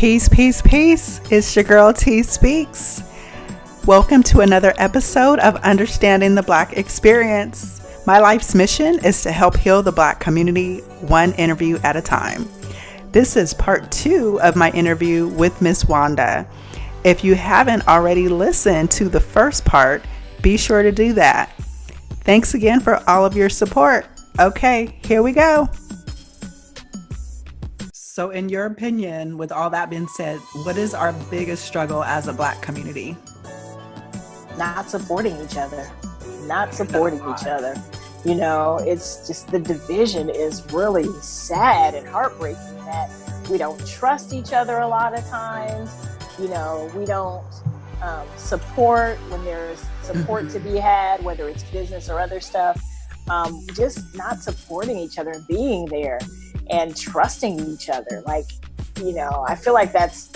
Peace, peace, peace. It's your girl T Speaks. Welcome to another episode of Understanding the Black Experience. My life's mission is to help heal the Black community one interview at a time. This is part 2 of my interview with Miss Wanda. If you haven't already listened to the first part, be sure to do that. Thanks again for all of your support. Okay, here we go. So in your opinion, with all that being said, what is our biggest struggle as a Black community? Not supporting each other. You know, it's just the division is really sad and heartbreaking that we don't trust each other a lot of times. You know, we don't support when there's support to be had, whether it's business or other stuff. Just not supporting each other and being there and trusting each other. Like, you know, I feel like that's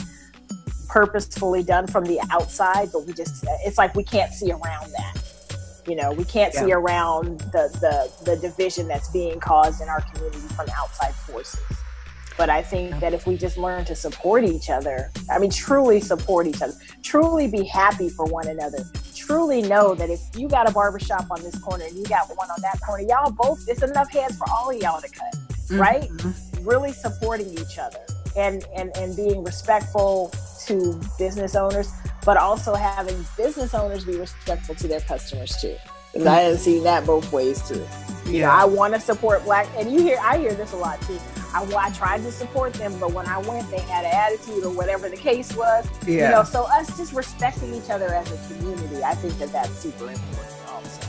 purposefully done from the outside, but it's like we can't see around that. You know, we can't see around the division that's being caused in our community from outside forces. But I think that if we just learn to support each other, truly support each other, truly be happy for one another, truly know that if you got a barbershop on this corner and you got one on that corner, y'all both, it's enough heads for all of y'all to cut, right? Mm-hmm. Really supporting each other and being respectful to business owners, but also having business owners be respectful to their customers too. Because I have seen that both ways too. You know, I want to support Black, and I hear this a lot too. I tried to support them, but when I went, they had an attitude or whatever the case was. Yeah. You know, so us just respecting each other as a community, I think that that's super important also.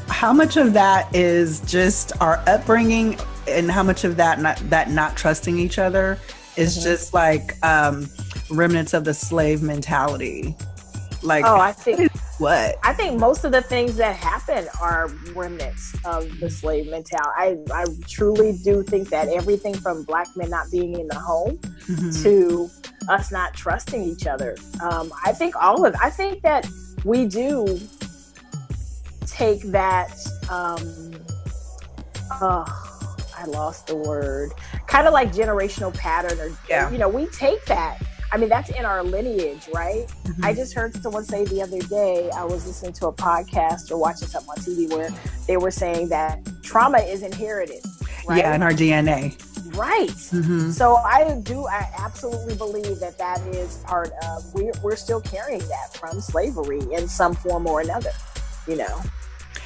How much of that is just our upbringing, and how much of that not trusting each other is just like remnants of the slave mentality? Like, I think most of the things that happen are remnants of the slave mentality. I truly do think that everything from Black men not being in the home to us not trusting each other. I think that we do take that, I lost the word, kind of like generational pattern or, you know, we take that. That's in our lineage, right? Mm-hmm. I just heard someone say the other day, I was listening to a podcast or watching something on TV where they were saying that trauma is inherited, right? Yeah, in our DNA. Right. Mm-hmm. So I absolutely believe that is part of, we're still carrying that from slavery in some form or another, you know?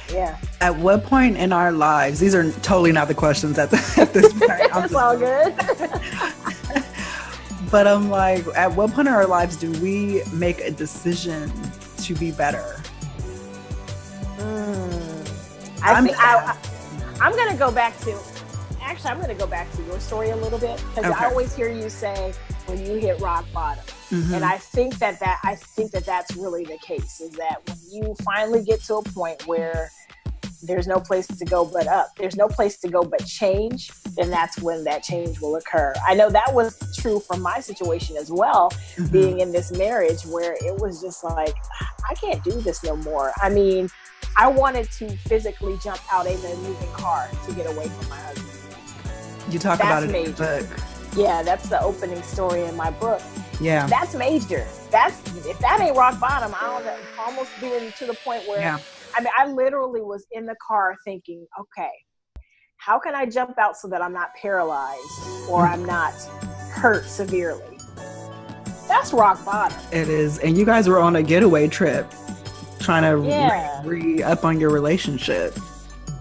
Yeah. At what point in our lives, these are totally not the questions at this point. It's all good. But I'm like, at what point in our lives do we make a decision to be better? I'm going to go back to your story a little bit, because I always hear you say when you hit rock bottom. Mm-hmm. And I think that that's really the case, is that when you finally get to a point where there's no place to go but up, there's no place to go but change, then that's when that change will occur. I know that was true for my situation as well, being in this marriage where it was just like, I can't do this no more. I wanted to physically jump out of a moving car to get away from my husband. You talk about it in the book. Yeah, that's the opening story in my book. Yeah. That's major. If that ain't rock bottom, I don't know, almost being to the point where, I literally was in the car thinking, okay, how can I jump out so that I'm not paralyzed or I'm not hurt severely? That's rock bottom. It is. And you guys were on a getaway trip trying to re-up on your relationship,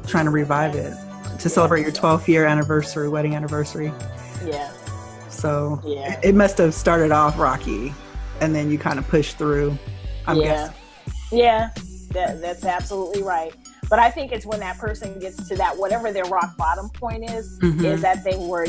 trying to revive it to celebrate your 12th year anniversary, wedding anniversary. Yeah. So it must have started off rocky and then you kind of pushed through, I'm guessing. Yeah. That's absolutely right. But I think it's when that person gets to that, whatever their rock bottom point is that thing where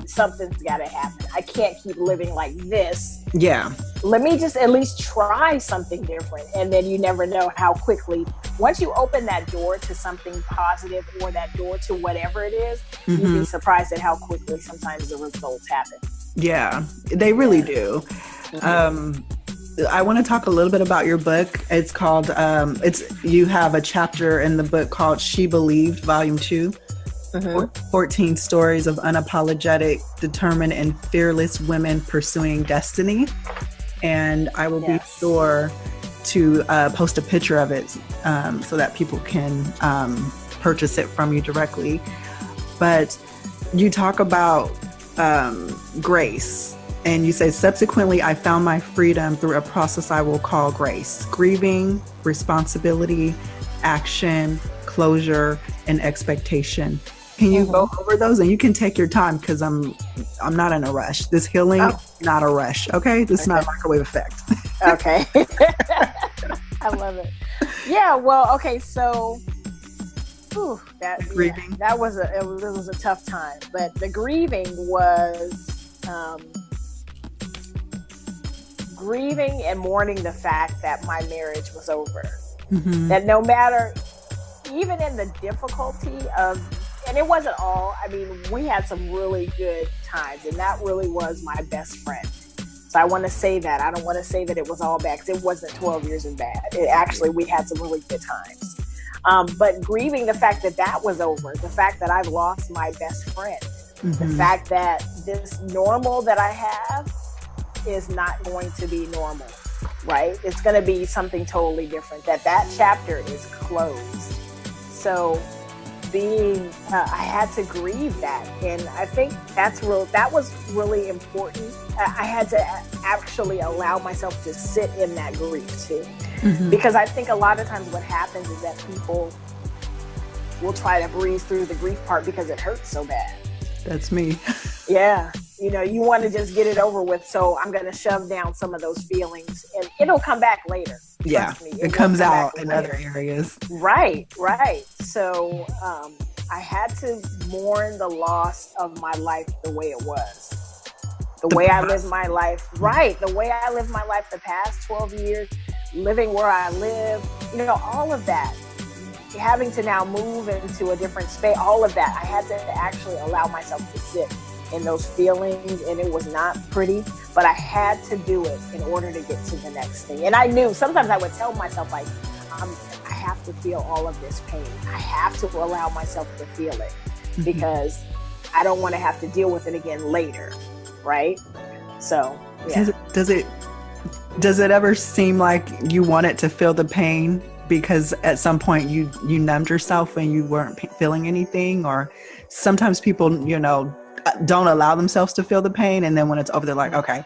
something's got to happen. I can't keep living like this. Yeah. Let me just at least try something different. And then you never know how quickly, once you open that door to something positive or that door to whatever it is, you'd be surprised at how quickly sometimes the results happen. Yeah, they really do. I want to talk a little bit about your book. It's called, you have a chapter in the book called She Believed, Volume 2. 14 stories of unapologetic, determined, and fearless women pursuing destiny. And I will be sure to post a picture of it so that people can purchase it from you directly. But you talk about grace, and you say, subsequently, I found my freedom through a process I will call grace: grieving, responsibility, action, closure, and expectation. Can you go over those? And you can take your time, because I'm not in a rush. This healing, not a rush. Okay, this is not a microwave effect. Okay. I love it. Yeah. Well. Okay. So, that was a tough time. But the grieving was grieving and mourning the fact that my marriage was over. That no matter, even in the difficulty of, and it wasn't all, I mean, we had some really good times, and that really was my best friend. So I want to say that. I don't want to say that it was all bad, because it wasn't 12 years and bad. We had some really good times. But grieving the fact that that was over, the fact that I've lost my best friend, the fact that this normal that I have is not going to be normal, right? It's going to be something totally different, that chapter is closed. So I had to grieve that. And I think that was really important. I had to actually allow myself to sit in that grief too. Because I think a lot of times what happens is that people will try to breeze through the grief part because it hurts so bad. That's me. Yeah. You want to just get it over with. So I'm going to shove down some of those feelings, and it'll come back later. Yeah. It comes out in other areas. Right. So I had to mourn the loss of my life the way it was. The way I lived my life. Right. The way I lived my life the past 12 years, living where I live, all of that. Having to now move into a different space, all of that. I had to actually allow myself to sit in those feelings, and it was not pretty, but I had to do it in order to get to the next thing. And I knew sometimes I would tell myself, like, I have to feel all of this pain. I have to allow myself to feel it because I don't want to have to deal with it again later. Right. So, yeah. Does it ever seem like you wanted to feel the pain because at some point you numbed yourself and you weren't feeling anything? Or sometimes people, don't allow themselves to feel the pain, and then when it's over, they're like, okay,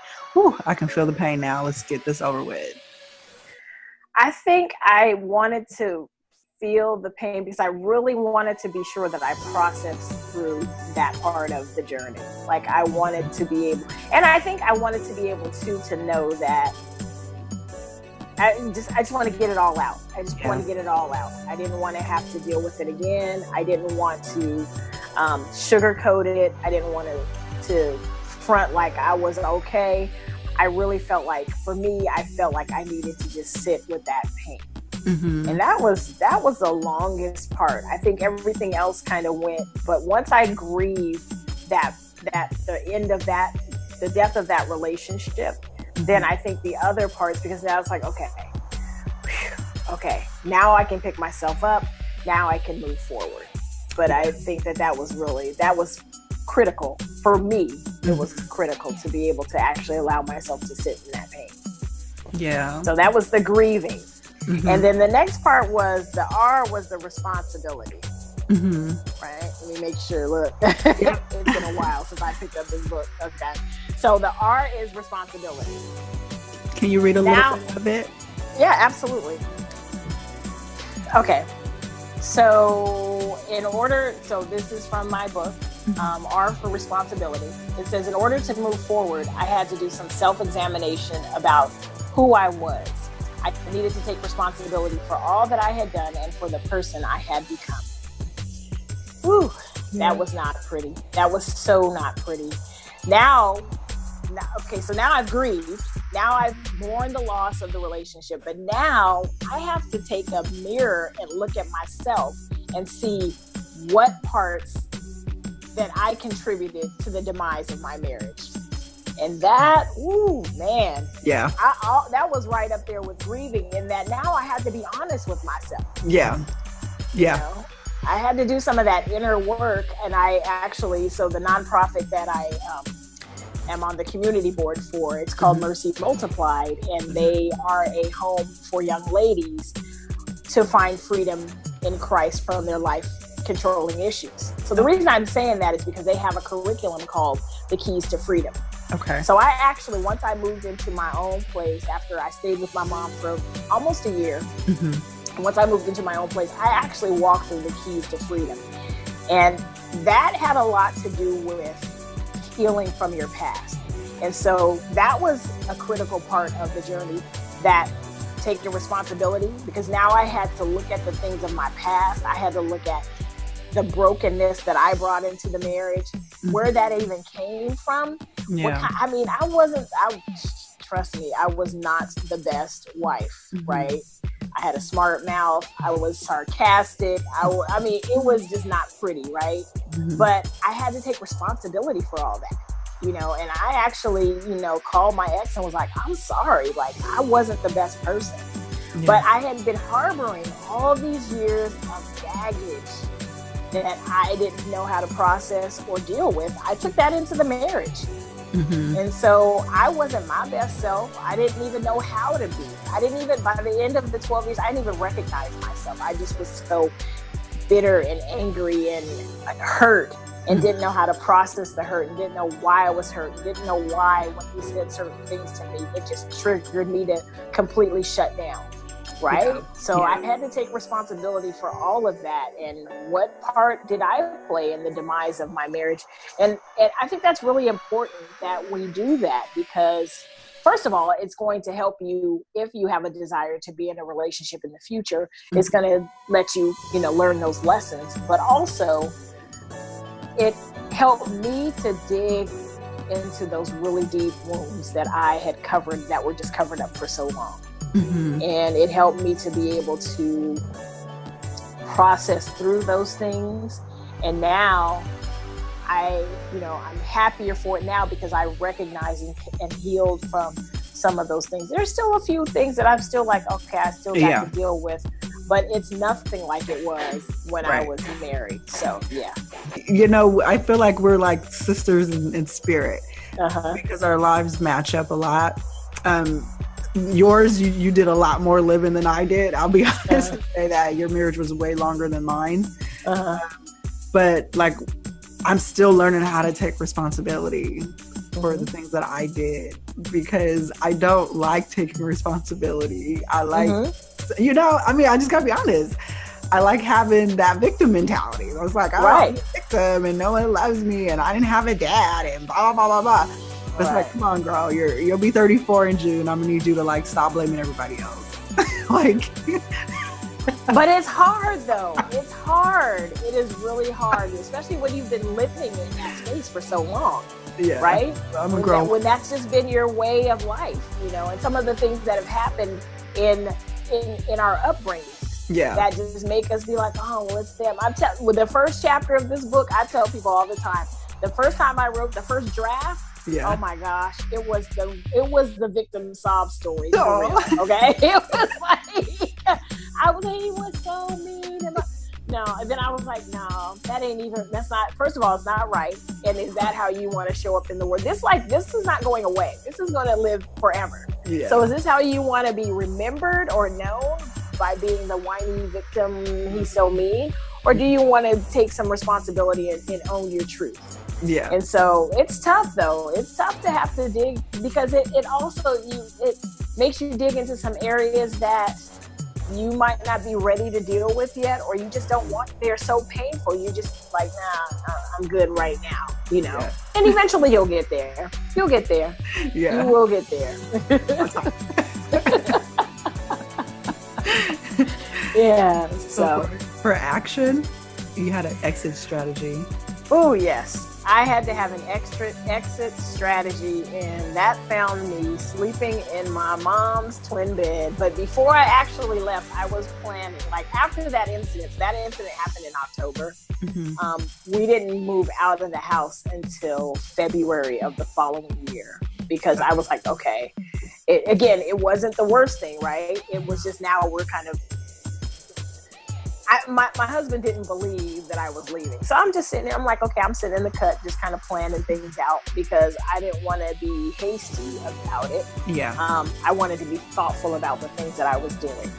I can feel the pain now. Let's get this over with. I think I wanted to feel the pain because I really wanted to be sure that I processed through that part of the journey. Like I wanted to be able, and I think I wanted to be able to know that I just want to get it all out. I just want to get it all out. I didn't want to have to deal with it again. I didn't want to sugarcoat it. I didn't want to front like I was okay. I really felt like, for me, I felt like I needed to just sit with that pain. And that was the longest part. I think everything else kind of went, but once I grieved that the end of that, the death of that relationship, then I think the other parts, because now it's like, okay, now I can pick myself up. Now I can move forward. But I think that was critical for me. It was critical to be able to actually allow myself to sit in that pain. Yeah. So that was the grieving. And then the next part was the R was the responsibility. Right? Let me make sure. Look, it's been a while since I picked up this book. Okay. So the R is responsibility. Can you read a little bit of it? Yeah, absolutely. Okay. So this is from my book, R for responsibility. It says, in order to move forward, I had to do some self-examination about who I was. I needed to take responsibility for all that I had done and for the person I had become. Whew, that was not pretty. That was so not pretty. Now I've grieved. Now I've mourned the loss of the relationship, but now I have to take a mirror and look at myself and see what parts that I contributed to the demise of my marriage. And that, man. Yeah. That was right up there with grieving, in that now I had to be honest with myself. Yeah. Yeah. I had to do some of that inner work. And so the nonprofit that I am on the community board for, it's called Mercy Multiplied, and they are a home for young ladies to find freedom in Christ from their life controlling issues. So the reason I'm saying that is because they have a curriculum called The Keys to Freedom. Okay. So I actually, once I moved into my own place after I stayed with my mom for almost a year, once I moved into my own place, I actually walked through the keys to freedom. And that had a lot to do with healing from your past. And so that was a critical part of the journey, that taking responsibility, because now I had to look at the things of my past. I had to look at the brokenness that I brought into the marriage, where that even came from. Yeah. Trust me, I was not the best wife, right? I had a smart mouth. I was sarcastic. I mean, it was just not pretty, right? But I had to take responsibility for all that, and I actually, called my ex and was like, I'm sorry. Like, I wasn't the best person. Yeah. But I had been harboring all these years of baggage that I didn't know how to process or deal with. I took that into the marriage. And so I wasn't my best self. I didn't even know how to be. By the end of the 12 years, I didn't even recognize myself. I just was so bitter and angry and hurt, and didn't know how to process the hurt, and didn't know why I was hurt, didn't know why when he said certain things to me, it just triggered me to completely shut down. Right? Yeah. So I had to take responsibility for all of that. And what part did I play in the demise of my marriage? And I think that's really important that we do that, because first of all, it's going to help you if you have a desire to be in a relationship in the future. It's going to let you, learn those lessons. But also, it helped me to dig into those really deep wounds that I had covered, that were just covered up for so long. And it helped me to be able to process through those things. And now I'm happier for it now, because I recognize and healed from some of those things. There's still a few things that I'm still like, okay, I still got to deal with, but it's nothing like it was when I was married. So, yeah. I feel like we're like sisters in spirit, because our lives match up a lot. Yours, you did a lot more living than I did. I'll be honest and say that your marriage was way longer than mine. But like, I'm still learning how to take responsibility for the things that I did, because I don't like taking responsibility. I like, I just gotta be honest. I like having that victim mentality. I was like, I'm a victim and no one loves me and I didn't have a dad and blah, blah, blah, blah. It's like, come on, girl, you'll be 34 in June. I'm gonna need you to like stop blaming everybody else. But it's hard though. It's hard. It is really hard, especially when you've been living in that space for so long. Yeah. Right? I'm a girl. When that's just been your way of life, and some of the things that have happened in our upbringing. Yeah. That just make us be like, oh, well, it's them. With the first chapter of this book, I tell people all the time, the first time I wrote the first draft, oh my gosh, it was the victim sob story. For real, okay? It was like, he was so mean. And then I was like, no, that's not, first of all, it's not right. And is that how you want to show up in the world? This is not going away. This is going to live forever. Yeah. So is this how you want to be remembered or known, by being the whiny victim, he's so mean? Or do you want to take some responsibility and own your truth? Yeah. And so it's tough though. It's tough to have to dig, because it also makes you dig into some areas that you might not be ready to deal with yet, or you just don't want. They're so painful. You just like, nah, I'm good right now, Yeah. And eventually you'll get there. You'll get there. Yeah. You will get there. Yeah. So for action, you had an exit strategy. Oh yes. I had to have an exit strategy, and that found me sleeping in my mom's twin bed. But before I actually left, I was planning. Like after that incident happened in October. We didn't move out of the house until February of the following year, because I was like, okay, it wasn't the worst thing, right? It was just now we're kind of, my husband didn't believe that I was leaving. So I'm just sitting there. I'm like, okay, I'm sitting in the cut, just kind of planning things out because I didn't want to be hasty about it. Yeah. I wanted to be thoughtful about the things that I was doing.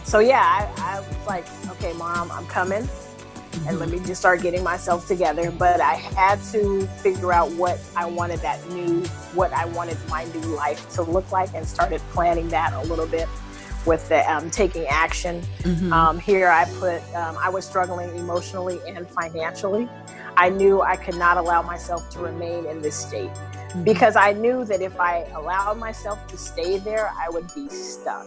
So yeah, I was like, okay, Mom, I'm coming. And let me just start getting myself together. But I had to figure out what I wanted my new life to look like, and started planning that a little bit with the taking action. Here I put, I was struggling emotionally and financially. I knew I could not allow myself to remain in this state because I knew that if I allowed myself to stay there, I would be stuck.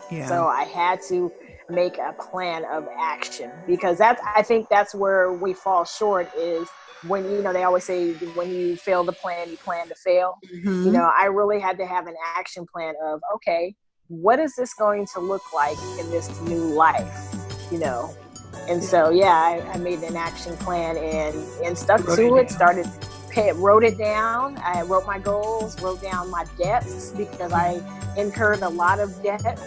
Yeah. So I had to make a plan of action, because I think that's where we fall short, is when, they always say when you fail to plan, you plan to fail. I really had to have an action plan of, okay, what is this going to look like in this new life? And so, yeah, I made an action plan and stuck to it, wrote it down. I wrote my goals, wrote down my debts, because I incurred a lot of debt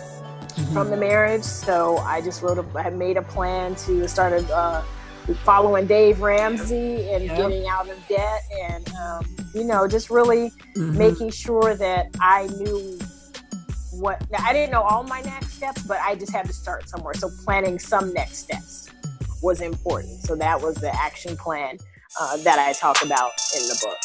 from the marriage. So I just I made a plan to start following Dave Ramsey and getting out of debt, and just really making sure that I knew I didn't know all my next steps, but I just had to start somewhere. So planning some next steps was important. So that was the action plan that I talk about in the book.